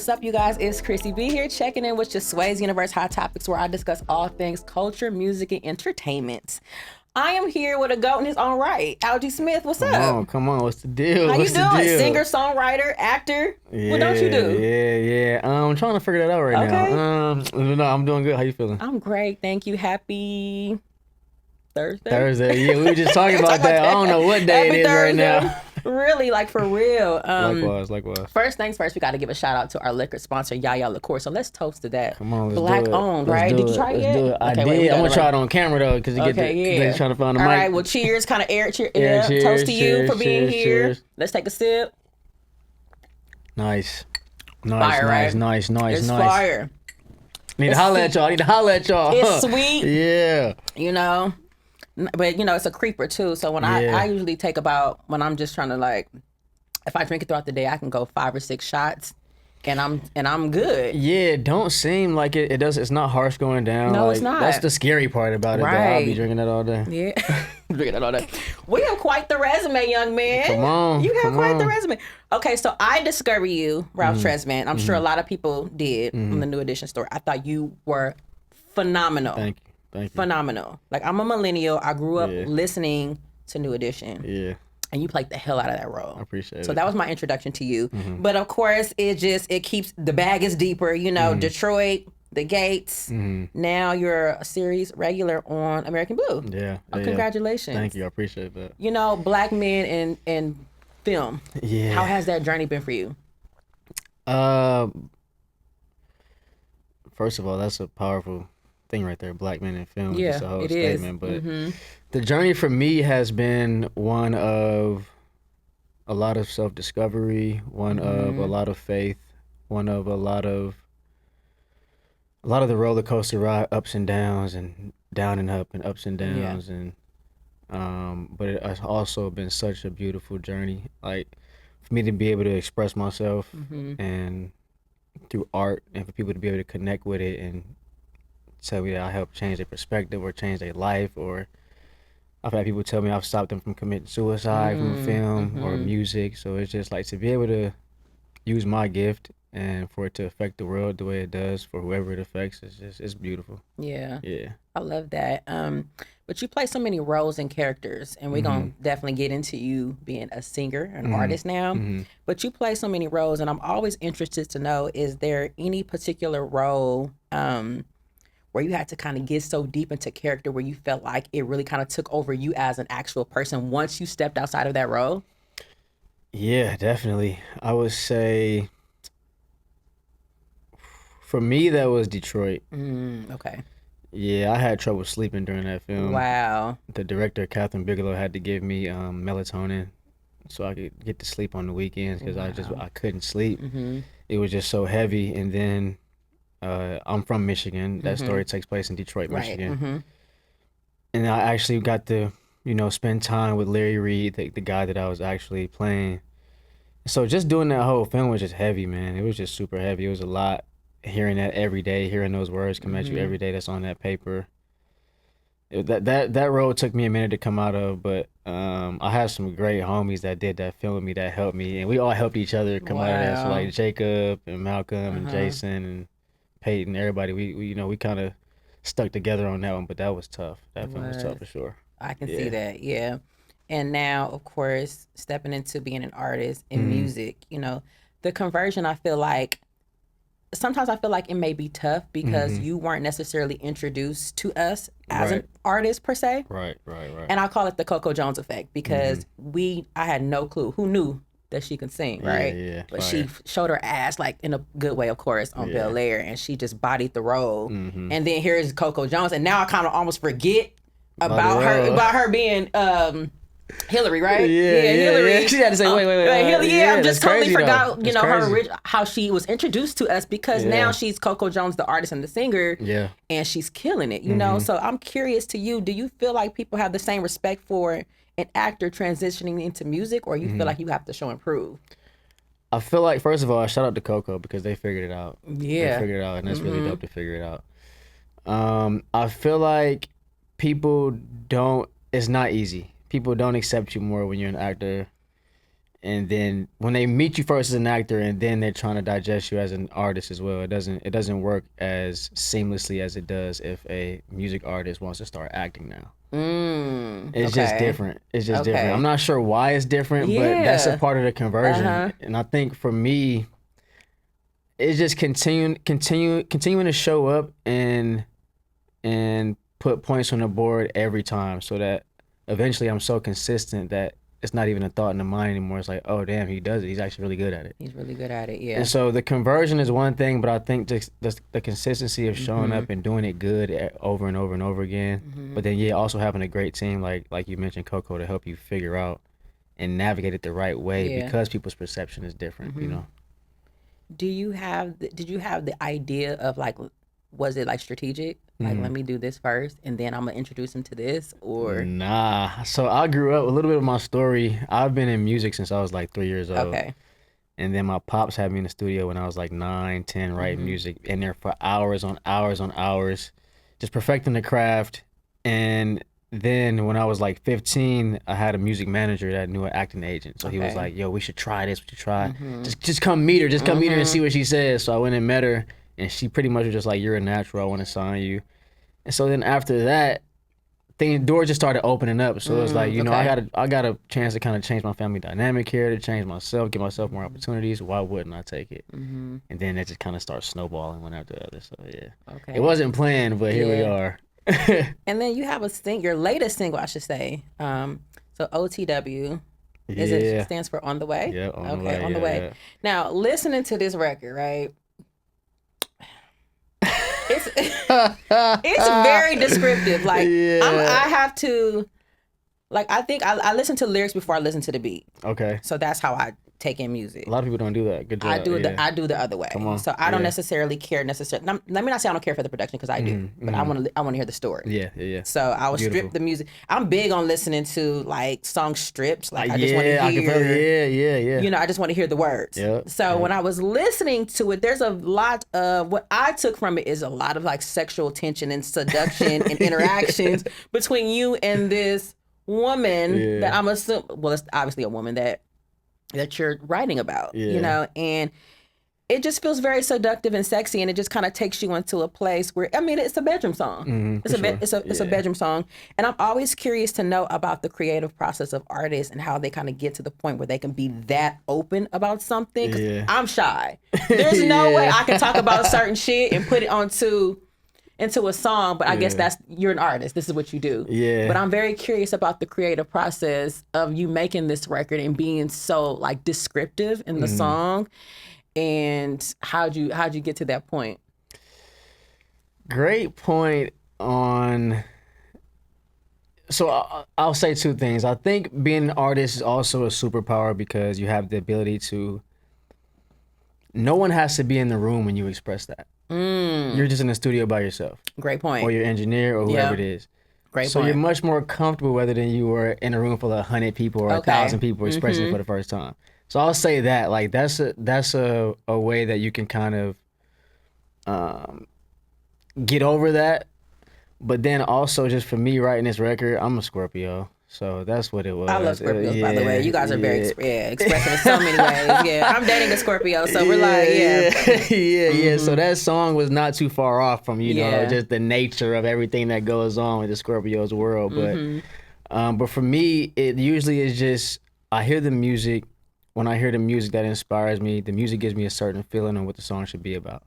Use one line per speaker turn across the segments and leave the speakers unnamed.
What's up, you guys? It's Khrissy B here, checking in with your Sway's Universe Hot Topics, where I discuss all things culture, music, and entertainment. I am here with a goat in his own right, Algee Smith. What's up?
Come on. What's the deal?
How
What's
you doing?
the deal?
Singer, songwriter, actor.
Yeah,
What don't you do?
Yeah. I'm trying to figure that out right now. No, I'm doing good. How you feeling?
I'm great, thank you. Happy Thursday.
Yeah, we were just talking about that. I don't know what day it is right now.
Really, like for real.
Likewise.
First things first, we got to give a shout out to our liquor sponsor, Yaya Liqueur. So let's toast to that.
Come on, let's
Black
do it.
owned,
Let's
right?
do
Did you
it.
try it
Let's
yet?
do it. I
Okay,
did.
wait,
I'm gonna try it on camera though, because they're trying to find the mic.
All right, well, cheers, kind of cheers.
Cheers,
Toast to you for being
cheers,
here.
cheers.
Let's take a sip.
Nice.
Fire, right?
Nice.
It's fire.
Need to holler at y'all.
It's sweet.
Yeah.
You know, but you know, it's a creeper too. So when I usually take about, when I'm just trying to like, if I drink it throughout the day, I can go 5 or 6 shots, and I'm good.
Yeah, it don't seem like it does. It's not harsh going down.
No,
like,
it's not.
That's the scary part about it.
Right.
Though. I'll be drinking that all day.
Yeah, drinking that all day. We have quite the resume, young man.
Come on.
You have
come
quite
on.
the resume. Okay, so I discovered you, Ralph Tresvant. I'm sure a lot of people did from the New Edition store. I thought you were phenomenal.
Thank you.
Phenomenal. Like, I'm a millennial. I grew up listening to New Edition.
Yeah.
And you played the hell out of that role.
I appreciate it.
So that was my introduction to you. But of course, it keeps, the bag is deeper, you know, Detroit, the Gates. Now you're a series regular on American Blue.
Yeah.
Congratulations.
Thank you. I appreciate that.
You know, black men in film.
Yeah.
How has that journey been for you?
First of all, that's a powerful thing right there. Black men in film.
Yeah,
Just a whole
it is.
statement. But the journey for me has been one of a lot of self-discovery, one of a lot of faith, one of a lot of the roller coaster ride, ups and downs, and down and up and ups and downs. And but it has also been such a beautiful journey, like for me to be able to express myself and through art, and for people to be able to connect with it and tell me that I helped change their perspective or change their life, or I've had people tell me I've stopped them from committing suicide from a film or music. So it's just like to be able to use my gift and for it to affect the world the way it does for whoever it affects, it's beautiful.
Yeah.
Yeah.
I love that. But you play so many roles and characters, and we're going to definitely get into you being a singer, an artist now. But you play so many roles, and I'm always interested to know, is there any particular role where you had to kind of get so deep into character where you felt like it really kind of took over you as an actual person once you stepped outside of that role?
Yeah, definitely. I would say for me, that was Detroit.
Okay.
Yeah, I had trouble sleeping during that film.
Wow.
The director, Catherine Bigelow, had to give me melatonin so I could get to sleep on the weekends because I couldn't sleep. It was just so heavy. And then I'm from Michigan. That story takes place in Detroit, Michigan. And I actually got to, spend time with Larry Reed, the guy that I was actually playing. So just doing that whole film was just heavy, man. It was just super heavy. It was a lot. Hearing that every day, hearing those words come at you every day that's on that paper. That road took me a minute to come out of, but I have some great homies that did that film with me that helped me, and we all helped each other come out of that. So like Jacob and Malcolm and Jason and Peyton, everybody, we kind of stuck together on that one, but that was tough. That film was tough for sure.
I can see that, yeah. And now, of course, stepping into being an artist in music, the conversion, sometimes I feel like it may be tough because you weren't necessarily introduced to us as an artist per se.
Right.
And I call it the Coco Jones effect because I had no clue. Who knew that she could sing, right?
Yeah.
But she showed her ass, like in a good way, of course, on Bel Air, and she just bodied the role. And then here's Coco Jones, and now I kind of almost forget about her being Hillary, right?
Yeah,
Hillary.
She had to say, wait.
Hillary, I just totally forgot,
her
how she was introduced to us because now she's Coco Jones, the artist and the singer.
Yeah.
And she's killing it, you know? So I'm curious to you, do you feel like people have the same respect for an actor transitioning into music, or you feel like you have to show and prove?
I feel like, first of all, shout out to Coco because they figured it out.
Yeah.
They figured it out, and that's really dope to figure it out. I feel like people don't, it's not easy. People don't accept you more when you're an actor. and then when they meet you first as an actor, and then they're trying to digest you as an artist as well, it doesn't work as seamlessly as it does if a music artist wants to start acting now. It's just different. It's just different. I'm not sure why it's different, but that's a part of the conversion. And I think for me, it's just continuing to show up and put points on the board every time, so that eventually I'm so consistent that it's not even a thought in the mind anymore. It's like, oh damn, he does it. He's actually really good at it.
He's really good at it, yeah.
And so the conversion is one thing, but I think just the consistency of showing up and doing it good over and over and over again. But then also having a great team like you mentioned, Coco, to help you figure out and navigate it the right way because people's perception is different. You know.
Did you have the idea of like, was it like strategic? Like, let me do this first, and then I'm gonna introduce him to this, or?
Nah. So I grew up, a little bit of my story, I've been in music since I was like 3 years old.
Okay.
And then my pops had me in the studio when I was like 9, 10, writing music in there for hours on hours on hours, just perfecting the craft. And then when I was like 15, I had a music manager that knew an acting agent. So he was like, yo, we should try this, we should try. Just come meet her, meet her and see what she says. So I went and met her, and she pretty much was just like, you're a natural, I want to sign you. And so then after that, doors just started opening up. So it was like, you know, I got a chance to kind of change my family dynamic here, to change myself, give myself more opportunities. Why wouldn't I take it? And then it just kind of starts snowballing one after the other. So yeah, it wasn't planned, but here we are.
And then you have your latest single, I should say. So OTW. It stands for On the Way?
Yeah, On the Way. Yeah.
Now, listening to this record, right? It's very descriptive. Like I have to, like, I think I listen to lyrics before I listen to the beat.
Okay.
So that's how I take in music.
A lot of people don't do that. Good job.
I do the other way.
Come on.
So I don't necessarily care necessarily. Let me not say I don't care for the production, because I do, but I want to hear the story.
Yeah.
So I will strip the music. I'm big on listening to like songs stripped. Like I just want to hear.
Yeah.
You know, I just want to hear the words. So when I was listening to it, there's a lot of what I took from it is a lot of like sexual tension and seduction and interactions between you and this woman that I'm assuming. Well, it's obviously a woman that you're writing about, you know, and it just feels very seductive and sexy, and it just kind of takes you into a place where, I mean, it's a bedroom song. It's a bedroom song, and I'm always curious to know about the creative process of artists and how they kind of get to the point where they can be that open about something. 'Cause I'm shy. There's no way I can talk about certain shit and put it into a song, but I guess you're an artist. This is what you do.
Yeah.
But I'm very curious about the creative process of you making this record and being so like descriptive in the song, and how'd you get to that point?
Great point on. So I'll say two things. I think being an artist is also a superpower because you have the ability to. No one has to be in the room when you express that. You're just in the studio by yourself.
Great point.
Or your engineer or whoever it is.
Great
so
point.
You're much more comfortable whether than you were in a room full of 100 people or 1,000 people expressing it for the first time. So I'll say that, like, that's a way that you can kind of get over that. But then also, just for me writing this record, I'm a Scorpio. So that's what it was.
I love Scorpios, by the way. You guys are very expressive in so many ways. Yeah, I'm dating a Scorpio, so we're like,
yeah. So that song was not too far off from you know just the nature of everything that goes on with the Scorpio's world. But for me, it usually is just I hear the music. When I hear the music that inspires me, the music gives me a certain feeling on what the song should be about.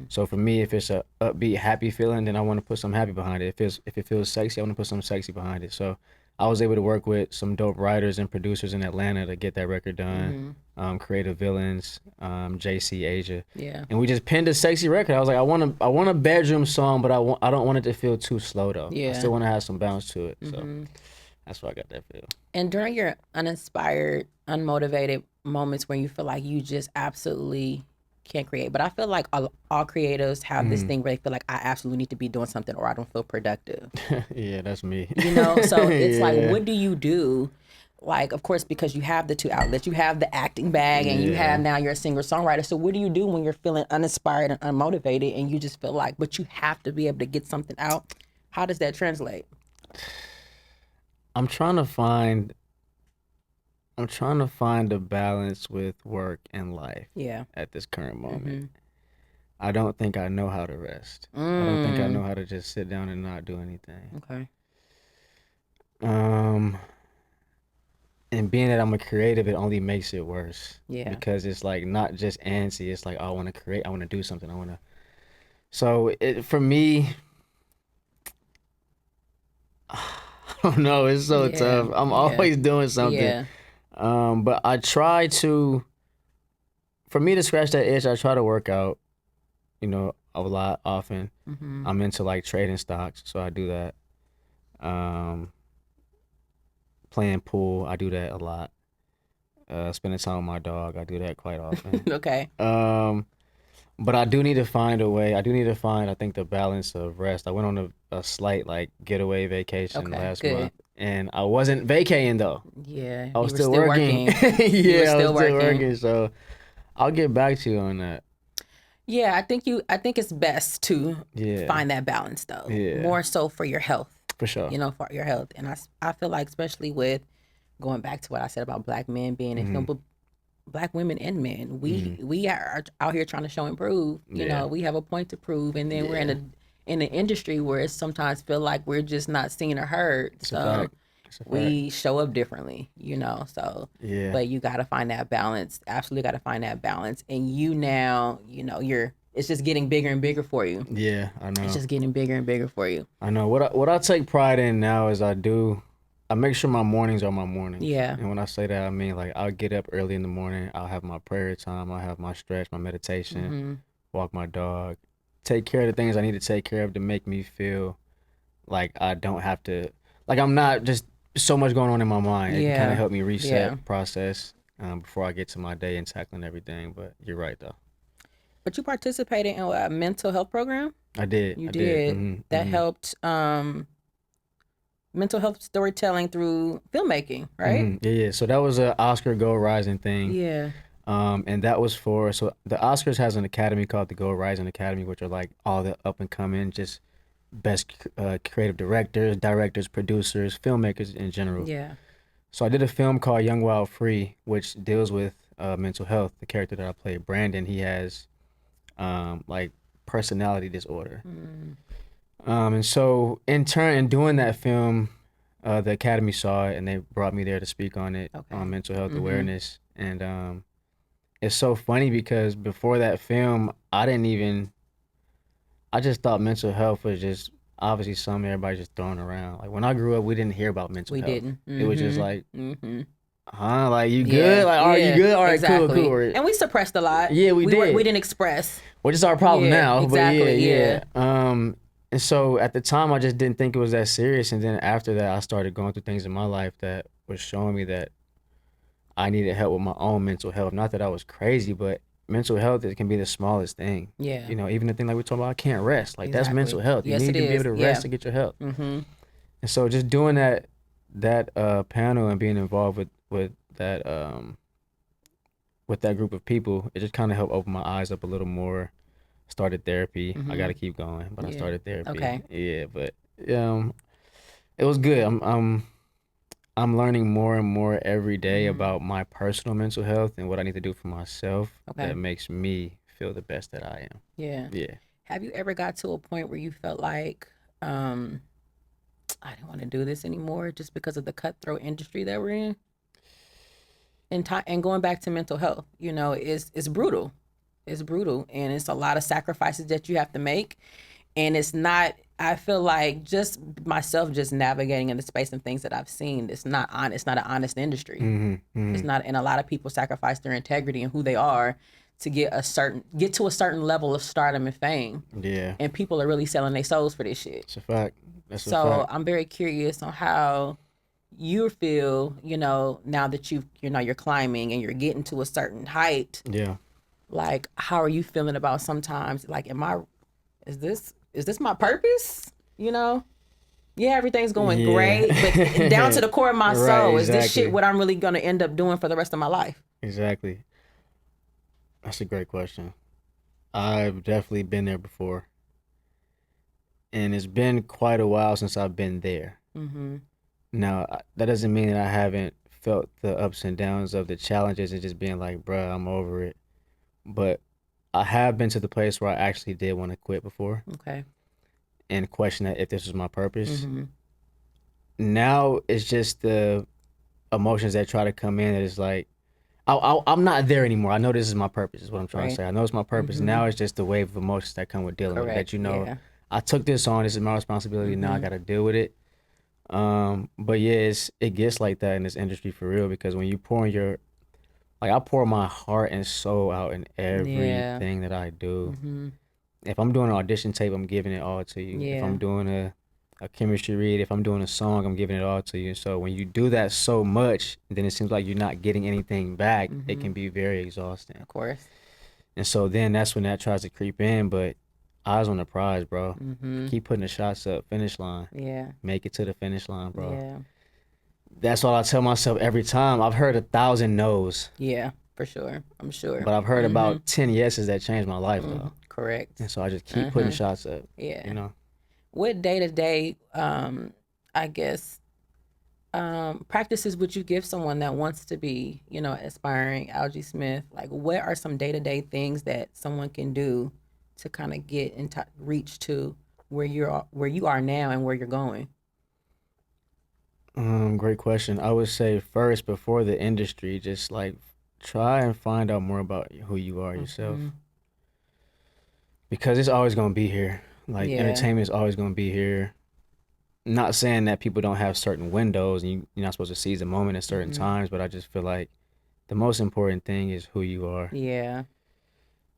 So for me, if it's a upbeat, happy feeling, then I want to put some happy behind it. If it feels sexy, I want to put some sexy behind it. So I was able to work with some dope writers and producers in Atlanta to get that record done. Creative Villains, JC Asia.
Yeah.
And we just penned a sexy record. I was like, I want a bedroom song, but I don't want it to feel too slow though.
Yeah.
I still want to have some bounce to it. So that's why I got that feel.
And during your uninspired, unmotivated moments where you feel like you just absolutely can't create, but I feel like all creatives have this thing where they feel like I absolutely need to be doing something or I don't feel productive.
Yeah, that's me.
You know, so it's like, what do you do? Like, of course, because you have the two outlets, you have the acting bag and you have now you're a singer-songwriter. So what do you do when you're feeling uninspired and unmotivated and you just feel like, but you have to be able to get something out? How does that translate?
I'm trying to find I'm trying to find a balance with work and life.
Yeah.
At this current moment.
Mm-hmm.
I don't think I know how to rest. I don't think I know how to just sit down and not do anything.
Okay.
And being that I'm a creative, it only makes it worse.
Yeah.
Because it's like not just antsy. It's like, oh, I want to create. I want to do something. I want to. So for me, I don't know. It's so tough. I'm always doing something.
Yeah.
But I try to. For me to scratch that itch, I try to work out. You know, a lot often.
Mm-hmm.
I'm into like trading stocks, so I do that. Playing pool, I do that a lot. Spending time with my dog, I do that quite often.
Okay.
But I do need to find a way. I do need to find, I think, the balance of rest. I went on a slight like getaway vacation last month, and I wasn't vacating though.
Yeah,
I was still working.
Yeah,
I was still working. So I'll get back to you on that.
Yeah, I think it's best to find that balance though.
Yeah.
More so for your health.
For sure.
You know, for your health. And I feel like, especially with going back to what I said about Black men being in film, but Black women and men, we are out here trying to show and prove. You know, we have a point to prove, and then we're in an industry where it sometimes feel like we're just not seen or heard. So we show up differently, you know. So but you got to find that balance. Absolutely got to find that balance. And you now, you know, it's just getting bigger and bigger for you.
Yeah, I know.
It's just getting bigger and bigger for you.
I know. What I take pride in now is I make sure my mornings are my mornings.
Yeah.
And when I say that, I mean like I'll get up early in the morning. I'll have my prayer time. I'll have my stretch, my meditation, walk my dog, take care of the things I need to take care of to make me feel like I don't have to, like I'm not just so much going on in my mind. It can kind of help me reset, process before I get to my day and tackling everything. But you're right though.
But you participated in a mental health program?
I did.
You did. That helped mental health storytelling through filmmaking, right?
Yeah. So that was an Oscar Go Rising thing.
Yeah.
And that was so the Oscars has an academy called the Go Rising Academy, which are like all the up and coming, just best creative directors, producers, filmmakers in general.
Yeah.
So I did a film called Young Wild Free, which deals with mental health. The character that I played, Brandon, he has like personality disorder. And so in doing that film, the Academy saw it and they brought me there to speak on it, on mental health awareness. And it's so funny because before that film, I just thought mental health was just obviously something everybody just throwing around. Like when I grew up, we didn't hear about mental health. We didn't. It was just like, like you good? Like, all right, you good? All right, cool.
And we suppressed a lot.
Yeah, we did.
We didn't express.
Which is our problem now.
Exactly.
But and so at the time, I just didn't think it was that serious. And then after that, I started going through things in my life that was showing me that I needed help with my own mental health. Not that I was crazy, but mental health, it can be the smallest thing.
Yeah.
You know, even the thing like we're talking about, I can't rest. Like that's mental health. You need to be able to rest to get your health. And so just doing that panel and being involved with that group of people, it just kind of helped open my eyes up a little more. Started therapy. I got to keep going, but I started therapy.
Okay.
Yeah, but it was good. I'm learning more and more every day about my personal mental health and what I need to do for myself that makes me feel the best that I am.
Yeah.
Yeah.
Have you ever got to a point where you felt like I didn't want to do this anymore just because of the cutthroat industry that we're in? And going back to mental health, you know, it's brutal. It's brutal, and it's a lot of sacrifices that you have to make. And it's not, I feel like just myself just navigating in the space and things that I've seen, it's not honest. It's not an honest industry. It's not, and a lot of people sacrifice their integrity and who they are to get to a certain level of stardom and fame. Yeah. And people are really selling their souls for this shit.
It's a fact.
So I'm very curious on how you feel, you know, now that you're climbing and you're getting to a certain height. Yeah. Like, how are you feeling about sometimes, like, is this my purpose? You know? Yeah, everything's going great, but down to the core of my soul, is this shit what I'm really going to end up doing for the rest of my life?
Exactly. That's a great question. I've definitely been there before. And it's been quite a while since I've been there. Now, that doesn't mean that I haven't felt the ups and downs of the challenges and just being like, bruh, I'm over it. But I have been to the place where I actually did want to quit before.
Okay.
And question that if this was my purpose.
Mm-hmm.
Now it's just the emotions that try to come in that is like, I'm not there anymore. I know this is my purpose, is what I'm trying to say. I know it's my purpose.
Mm-hmm.
Now it's just the wave of emotions that come with dealing with it. That I took this on. This is my responsibility. Now I got to deal with it. But yeah, it gets like that in this industry for real, because when you pour I pour my heart and soul out in everything that I do.
Mm-hmm.
If I'm doing an audition tape, I'm giving it all to you. If I'm doing a chemistry read, if I'm doing a song, I'm giving it all to you. So when you do that so much, then it seems like you're not getting anything back. It can be very exhausting.
Of course.
And so then that's when that tries to creep in, but eyes on the prize, bro. Keep putting the shots up, finish line.
Yeah.
Make it to the finish line, bro.
Yeah.
That's all I tell myself every time. I've heard 1,000 no's.
Yeah, for sure. I'm sure.
But I've heard about 10 yeses that changed my life, though.
Correct.
And so I just keep putting shots up.
Yeah.
You know?
What day-to-day, I guess, practices would you give someone that wants to be, aspiring Algee Smith? Like, what are some day-to-day things that someone can do to kind of get reach to where you are now and where you're going?
Great question. I would say first, before the industry, just like try and find out more about who you are yourself. Because it's always going to be here. Like, entertainment is always going to be here. Not saying that people don't have certain windows and you're not supposed to seize the moment at certain times, but I just feel like the most important thing is who you are.
Yeah.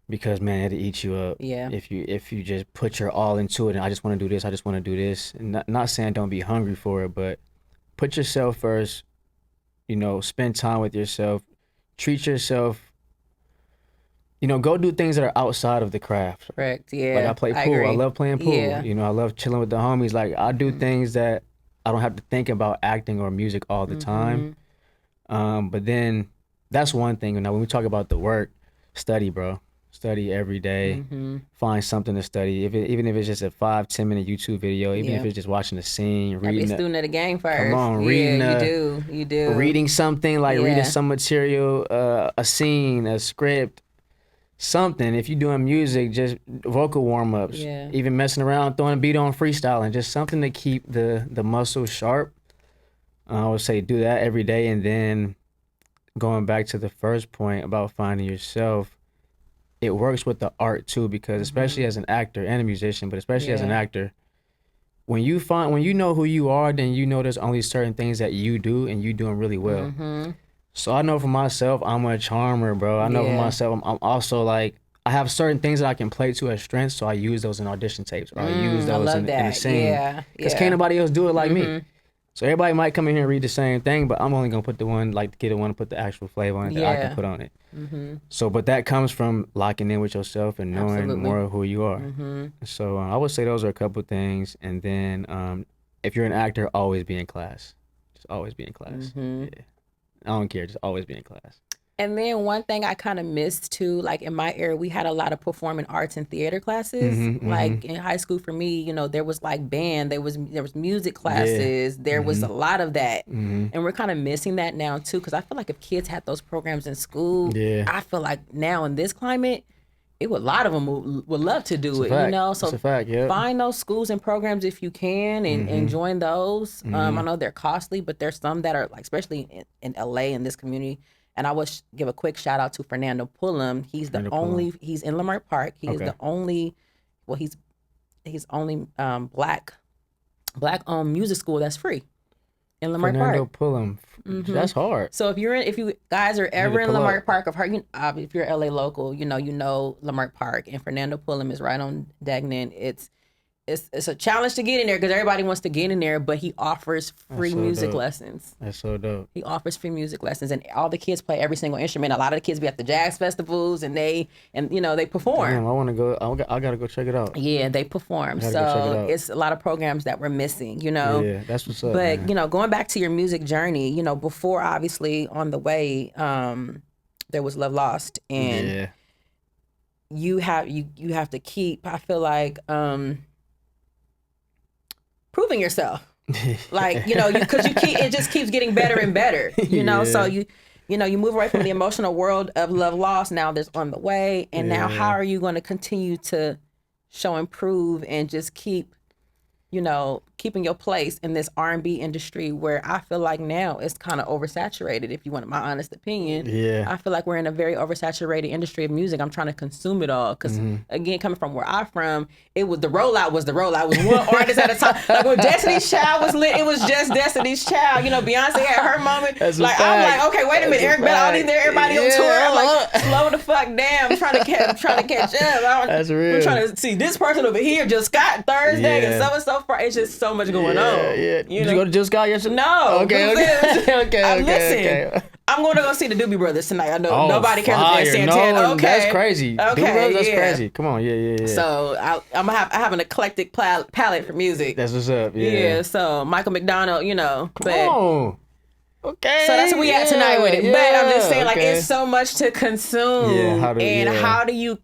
Because, man, it'll eat you up.
Yeah.
If you just put your all into it and I just want to do this, I just want to do this. And not saying don't be hungry for it, but put yourself first, spend time with yourself, treat yourself. Go do things that are outside of the craft.
Correct. Yeah.
Like I play pool. I love playing pool.
Yeah.
I love chilling with the homies. Like I do things that I don't have to think about acting or music all the time. But then that's one thing. Now when we talk about the work, study, bro. Study every day. Find something to study. Even if it's just a 5-10 minute YouTube video, even if it's just watching a scene, reading.
Be a student of the game first.
Come on, reading.
You do.
Reading something like reading some material, a scene, a script. Something. If you're doing music, just vocal warm-ups, even messing around, throwing a beat on, freestyling, just something to keep the muscles sharp. I would say do that every day. And then going back to the first point about finding yourself, it works with the art too, because especially as an actor and a musician, but especially as an actor, when you know who you are, then there's only certain things that you do and you doing really well. So I know for myself, I'm a charmer, bro. I know for myself, I'm also like, I have certain things that I can play to as strengths, so I use those in audition tapes, or I use those in the scene. Because can't nobody else do it like me. So everybody might come in here and read the same thing, but I'm only going to put the one, like get the one to put the actual flavor on it that I can put on it. So, but that comes from locking in with yourself and knowing more of who you are. So I would say those are a couple things. And then if you're an actor, always be in class. Just always be in class. Yeah. I don't care, just always be in class.
And then one thing I kind of missed too, like in my era, we had a lot of performing arts and theater classes. Like in high school for me, there was like band, there was music classes, there was a lot of that. And we're kind of missing that now too, because I feel like if kids had those programs in school, I feel like now in this climate, a lot of them would love to do it, So
it's a fact,
find those schools and programs if you can and join those. I know they're costly, but there's some that are like, especially in LA in this community. And I would give a quick shout out to Fernando Pullum. He's he's in Leimert Park. He is the only, he's only black owned music school that's free in Leimert Park.
Fernando Pullum, that's hard.
So if you guys are ever in Leimert Park, if you're LA local, you know Leimert Park, and Fernando Pullum is right on Dagnan. It's a challenge to get in there because everybody wants to get in there, but he offers free music lessons.
That's so dope.
He offers free music lessons, and all the kids play every single instrument. A lot of the kids be at the jazz festivals, and they perform.
Damn, I want to go. I gotta go check it out.
Yeah, they perform. So it's a lot of programs that we're missing.
Yeah, that's what's up.
But
man.
Going back to your music journey, before obviously On the Way, there was Love Lost, and you have to keep. I feel like. Proving yourself. Like, because it just keeps getting better and better, so you move away from the emotional world of love lost. Now there's On the Way. And now how are you going to continue to show, improve, and just keep, keeping your place in this R&B industry where I feel like now it's kind of oversaturated, if you want my honest opinion.
Yeah.
I feel like we're in a very oversaturated industry of music. I'm trying to consume it all. Because, again, coming from where I'm from, it was the rollout. It was one artist at a time. Like when Destiny's Child was lit, it was just Destiny's Child. Beyonce had her moment. I'm like, okay, wait a minute. Eric Bell, all these there, everybody on tour. I'm like, slow the fuck down. I'm trying to catch up.
That's real.
I'm trying to see this person over here, Jill Scott, Thursday, and so far. It's just so much going on.
Yeah. Did you go to Jill Scott yesterday?
No.
Okay.
Listen, I'm going to go see the Doobie Brothers tonight. I know nobody cares about Santana.
No,
okay.
That's crazy.
Okay,
Doobie Brothers, that's crazy. Come on, yeah.
So I have an eclectic palette for music.
That's what's up.
Yeah. So Michael McDonald, but.
Oh. Okay.
So that's where we at tonight with it.
Yeah,
but I'm just saying, like, it's so much to consume.
Yeah,
how do you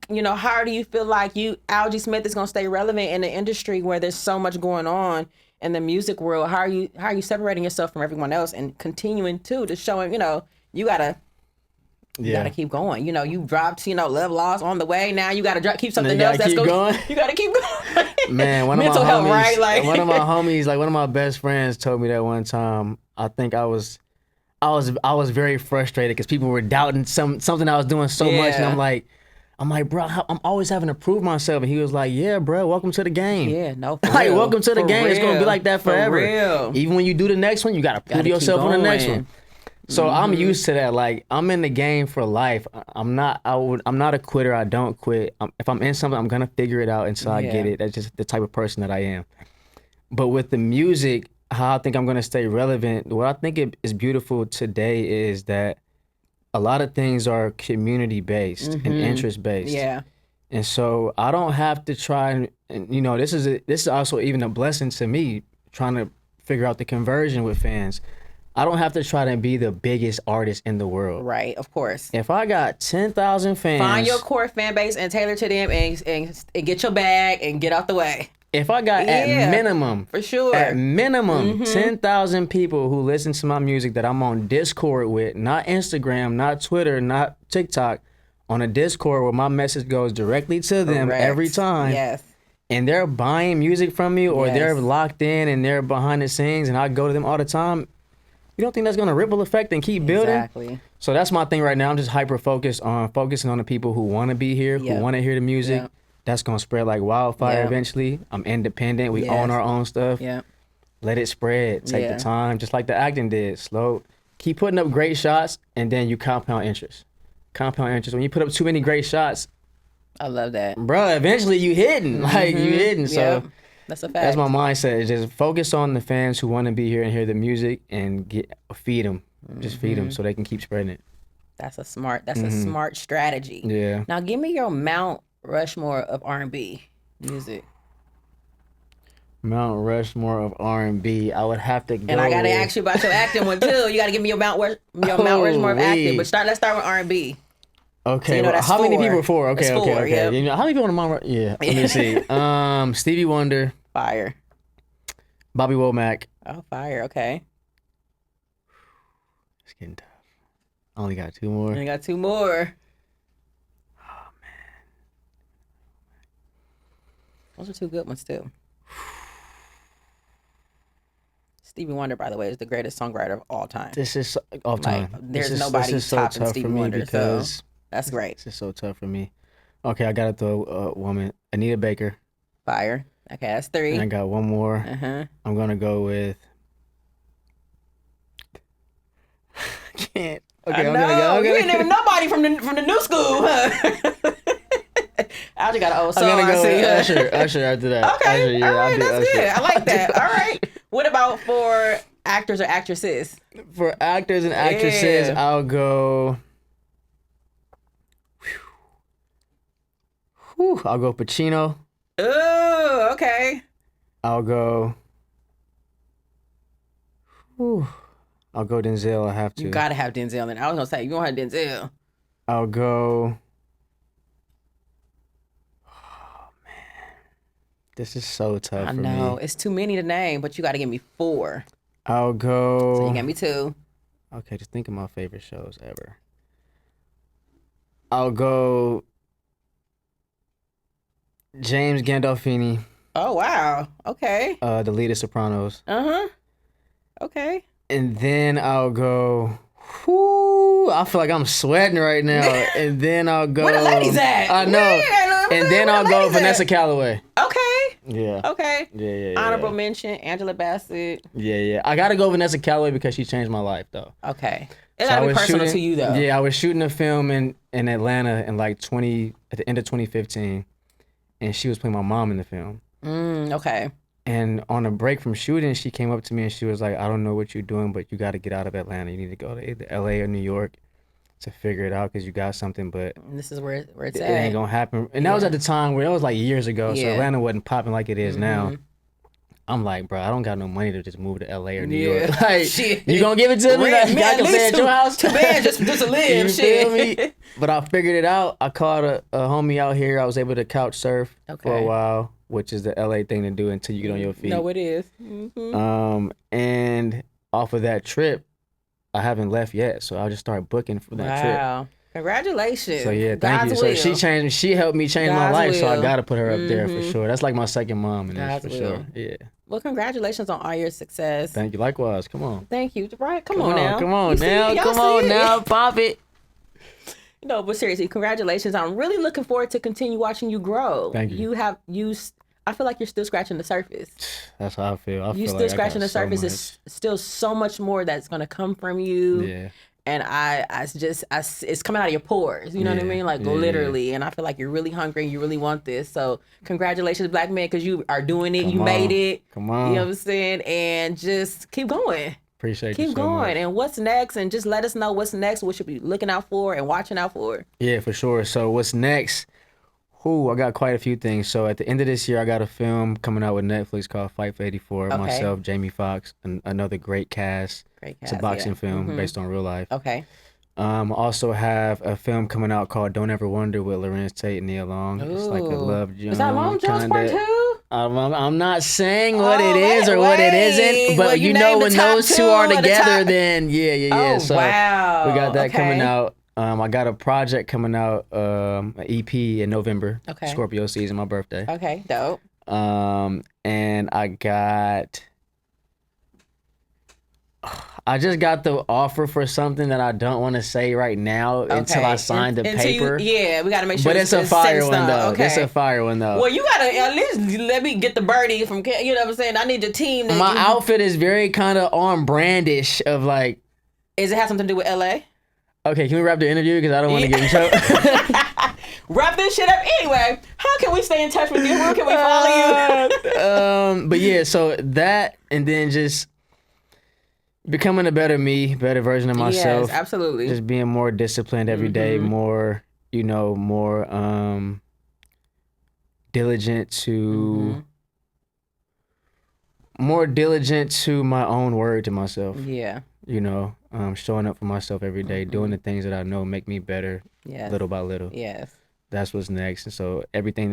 feel like Algee Smith is gonna stay relevant in the industry where there's so much going on in the music world? How are you separating yourself from everyone else and continuing to show him, you gotta keep going. You dropped, Love Lost, On the Way. Now you gotta keep something else that's going. You gotta keep going.
Man, one of
mental
my
health,
homies,
right? Like
one of my homies, like one of my best friends, told me that one time. I think I was very frustrated because people were doubting something I was doing so much, and I'm like, bro, I'm always having to prove myself. And he was like, yeah, bro, welcome to the game.
Yeah, no,
like, welcome to the game. It's gonna be like that forever.
For real.
Even when you do the next one, you gotta prove yourself on the next one. So I'm used to that. Like, I'm in the game for life. I'm not a quitter. I don't quit. If I'm in something, I'm gonna figure it out until I get it. That's just the type of person that I am. But with the music, how I think I'm gonna stay relevant, what I think is beautiful today is that a lot of things are community based and interest based.
Yeah.
And so I don't have to try and this is also even a blessing to me, trying to figure out the conversion with fans. I don't have to try to be the biggest artist in the world.
Right, of course.
If I got 10,000 fans,
find your core fan base and tailor to them and get your bag and get out the way.
If I got at minimum,
for sure,
10,000 people who listen to my music that I'm on Discord with, not Instagram, not Twitter, not TikTok, on a Discord where my message goes directly to them every time.
Yes.
And they're buying music from me, or they're locked in and they're behind the scenes, and I go to them all the time. You don't think that's going to ripple effect and keep building?
Exactly.
So that's my thing right now. I'm just hyper focusing on the people who want to be here, who want to hear the music. Yep. That's going to spread like wildfire eventually. I'm independent. We own our own stuff.
Yeah.
Let it spread. Take the time, just like the acting did. Slow. Keep putting up great shots, and then you compound interest. When you put up too many great shots,
I love that.
Bruh, eventually you hitting. Like, you hitting. So
that's a fact.
That's my mindset. Just focus on the fans who want to be here and hear the music, and feed them. Just feed them so they can keep spreading it.
That's a smart strategy.
Yeah.
Now give me your Mount Rushmore of R&B music.
Mount Rushmore of R&B. I would have to go.
And I gotta ask you about your acting one too. You gotta give me your Mount Rushmore of acting. But let's start with R&B.
Okay. So how many people are four? Okay.
Yep.
How many people on the Mount? Yeah. Let me see. Stevie Wonder.
Fire.
Bobby Womack.
Oh, fire. Okay.
It's getting tough. I only got two more.
You got two more.
Oh man.
Those are two good ones too. Stevie Wonder, by the way, is the greatest songwriter of all time.
This is all time.
There's nobody topping Stevie Wonder, because so that's great.
This is so tough for me. Okay, I gotta throw a woman, Anita Baker.
Fire. Okay, that's three.
And I got one more. I'm gonna go with. I can't. Okay,
I'm gonna go. You ain't even nobody from the new school, huh? I just got an old song.
I'm gonna go with Usher after that.
Okay,
Usher,
all right, that's
Usher.
good. I like that. All right. What about for actors or actresses?
For actors and actresses, I'll go. I'll go Pacino.
Oh, okay.
I'll go Denzel. I have to.
You gotta have Denzel. And I was gonna say you don't have Denzel.
I'll go. Oh man. This is so tough
I
for
know.
me.
It's too many to name, but you got to give me 4.
I'll go.
So you got me 2.
Okay, just think of my favorite shows ever. I'll go James Gandolfini,
Oh, wow. Okay.
the lead of Sopranos.
Uh-huh. Okay.
And then I'll go, whoo, I feel like I'm sweating right now. And then I'll go.
Where the ladies at?
I know. And then I'll go Vanessa Calloway.
Okay.
Yeah.
Okay.
Yeah.
Honorable mention, Angela Bassett.
Yeah. I got to go Vanessa Calloway because she changed my life, though.
Okay. It got to be personal to you, though.
Yeah, I was shooting a film in Atlanta in like at the end of 2015. And she was playing my mom in the film.
Okay.
And on a break from shooting, she came up to me and she was like, I don't know what you're doing, but you got to get out of Atlanta. You need to go to either LA or New York to figure it out because you got something, but
And this is where it's
it
at.
ain't going to happen. And that was at the time where it was like years ago, so
Yeah.
Atlanta wasn't popping like it is now. I'm like, bro, I don't got no money to just move to LA or New York. Like,
Shit.
you going to give it to me? Like, I can stay at your house?
Too bad just to live.
You
Shit.
feel me? But I figured it out. I called a homie out here. I was able to couch surf for a while, which is the LA thing to do until you get on your feet.
No, it is.
And off of that trip, I haven't left yet, so I'll just start booking for that trip.
Wow. Congratulations.
So yeah, thank you.
Will.
So she helped me change my
God's
life, so I
will.
gotta put her up there for sure. That's like my second mom in this
God's
for
will.
sure. Yeah.
Well, congratulations on all your success.
Thank you. Likewise. Come on.
Thank you. Right? Come on now.
Come on
You see
now.
it? Y'all
Come
see
on
it?
now. Pop it.
No, but seriously, congratulations. I'm really looking forward to continue watching you grow.
Thank you.
I feel like you're still scratching the surface.
That's how I feel.
You
feel
still
like
scratching the
so
surface.
much.
There's still so much more that's gonna come from you.
Yeah.
And it's coming out of your pores. You know what I mean? Like literally. And I feel like you're really hungry and you really want this. So congratulations, black man, because you are doing it. You made it.
Come on.
You know what I'm saying? And just keep going.
Appreciate you
Keep
so
going.
much.
And what's next? And just let us know what's next. What should we be looking out for and watching out for?
Yeah, for sure. So what's next? I got quite a few things. So at the end of this year, I got a film coming out with Netflix called Fight for 84.
Okay.
Myself, Jamie Foxx, and another great cast. It's a boxing film based on real life.
Okay.
Also have a film coming out called Don't Ever Wonder with Larenz Tate and Nia Long. It's like a love
Is that Long John's part 2?
I'm not saying what it is or what it isn't, but
well,
you know when those two are together, then yeah.
Oh,
So
wow.
we got that coming out. I got a project coming out, an EP in November.
Okay.
Scorpio season, my birthday.
Okay, dope.
And I just got the offer for something that I don't want to say right now until I sign the paper.
We got to make sure.
But it's a fire one though.
Okay.
It's a fire one though.
Well, you got to at least let me get the birdie from. You know what I'm saying? I need the team.
My outfit is very kind of on brandish of like.
Does it have something to do with LA?
Okay, can we wrap the interview because I don't want to get in trouble.
Wrap this shit up anyway. How can we stay in touch with you? Where can we follow
you? But yeah, so that and then just becoming a better me, better version of myself.
Yes, absolutely.
Just being more disciplined every day, more diligent to my own word to myself.
Yeah.
Showing up for myself every day, doing the things that I know make me better, little by little.
Yes.
That's what's next. And so everything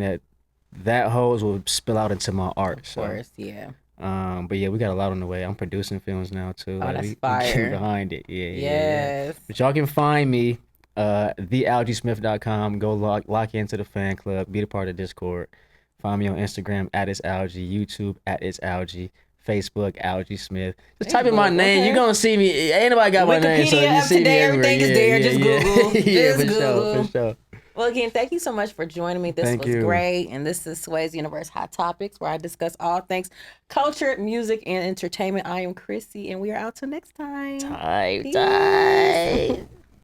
that holds will spill out into my art.
Of course, yeah.
But yeah, we got a lot on the way. I'm producing films now too.
Oh, that's
we
fire.
behind it. Yeah.
Yes.
But y'all can find me, thealgeesmith.com. Go lock into the fan club. Be a part of Discord. Find me on Instagram @itsalgae, YouTube @itsalgae, Facebook Algee Smith. Just type in my name. You're gonna see me. Ain't nobody got my name, so you see me everywhere.
Everything is there. Just Google.
Yeah,
Just Google.
for sure.
Well, again, thank you so much for joining me. This was great. And this is Sway's Universe Hot Topics, where I discuss all things culture, music, and entertainment. I am Khrissy, and we are out till next time.
Tight.